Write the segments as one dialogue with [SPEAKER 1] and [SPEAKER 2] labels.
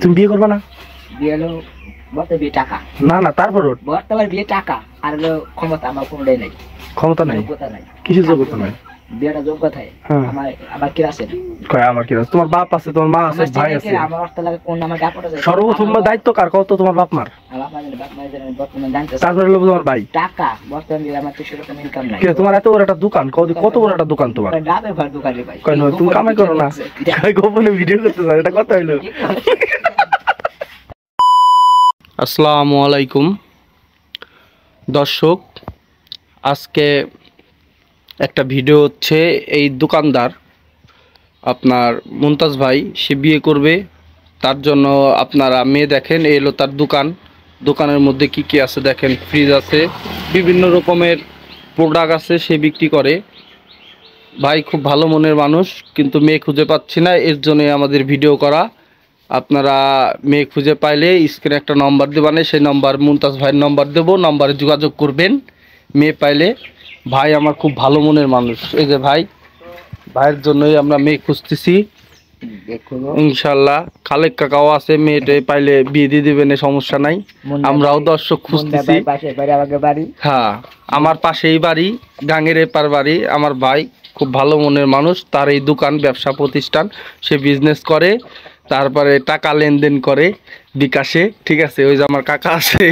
[SPEAKER 1] তুমি বিয়ে করবা না?
[SPEAKER 2] বিয়ে হলো বর্তমানে বিয়ে টাকা
[SPEAKER 1] না না, তারপর
[SPEAKER 2] বর্তমানে বিয়ে টাকা আর হলো ক্ষমতা আমার কোনোটাই নাই।
[SPEAKER 1] ক্ষমতা নাই?
[SPEAKER 2] যোগ্যতা নাই।
[SPEAKER 1] কিসের যোগ্যতা নাই?
[SPEAKER 2] বিয়েটা যোগ্যতায় আমার আবার কি আছে না?
[SPEAKER 1] কয় আমার কি আছে? তোমার বাপ আছে, তোমার মা আছে, ভাই আছে।
[SPEAKER 2] আমার অর্থ লাগে কোন আমার ডাকটা যায়।
[SPEAKER 1] সর্বপ্রথম দায়িত্ব কার কত? তোমার বাপ মার।
[SPEAKER 2] আমার বাপ মায়ের জন্য বর্তমানে জানতে
[SPEAKER 1] তারপরে হলো তোমার ভাই।
[SPEAKER 2] টাকা বর্তমানে আমার তো সেরকম ইনকাম নাই।
[SPEAKER 1] তোমার এত বড় একটা দোকান, কত বড় একটা দোকান তোমার?
[SPEAKER 2] ডাবের ঘর দোকানে ভাই।
[SPEAKER 1] কয় নয় তুমি কামাই করো না, গোপনে ভিডিও করতে চাও, এটা কথা হইলো? আসসালামু আলাইকুম দর্শক, আজকে একটা ভিডিও হচ্ছে। এই দোকানদার আপনার মুমতাজ ভাই, সে বিয়ে করবে, তার জন্য আপনারা মেয়ে দেখেন। এই হলো তার দোকান। দোকানের মধ্যে কি কি আছে দেখেন, ফ্রিজ আছে, বিভিন্ন রকমের প্রোডাক্ট আছে, সে বিক্রি করে। ভাই খুব ভালো মনের মানুষ, কিন্তু মেয়ে খুঁজে পাচ্ছি না, এর জন্যই আমাদের ভিডিও করা। আপনারা মেয়ে খুঁজে পাইলে স্ক্রিনে একটা নম্বর দেবেন, সেই নম্বর মুমতাজ ভাইয়ের নম্বর দেবো, নম্বরে যোগাযোগ করবেন মেয়ে পাইলে। ভাই আমার খুব ভালো মনের মানুষ। এই যে ভাইয়ের জন্যই আমরা মেয়ে খুঁজতেছি। ইনশাল্লাহ খালেক কাকাও আছে, মেয়েটা পাইলে বিয়ে দিয়ে দেবেন, সমস্যা নাই। আমরাও দর্শক খুঁজতেছি। হ্যাঁ, আমার পাশেই বাড়ি, গাঙের এপার বাড়ি। আমার ভাই খুব ভালো মনের মানুষ, তার এই দোকান, ব্যবসা প্রতিষ্ঠান, সে বিজনেস করে, তারপরে টাকা লেনদেন করে বিকাশে। ঠিক আছে, ওই যে আমার কাকা আছে,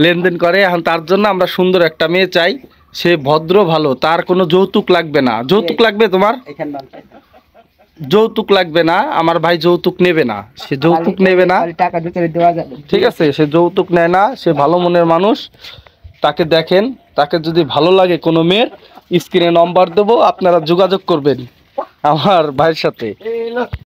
[SPEAKER 1] লেনদেন করে। এখন তার জন্য আমরা সুন্দর একটা মেয়ে চাই, সে ভদ্র ভালো, তার কোনো যৌতুক লাগবে না। যৌতুক লাগবে তোমার? যৌতুক লাগবে না, আমার ভাই যৌতুক নেবে না, সে যৌতুক নেবে না। ঠিক আছে, সে যৌতুক নেয় না, সে ভালো মনের মানুষ। তাকে দেখেন, তাকে যদি ভালো লাগে কোনো মেয়ের, স্ক্রিনে নম্বর দেবো, আপনারা যোগাযোগ করবেন আমার ভাইয়ের সাথে।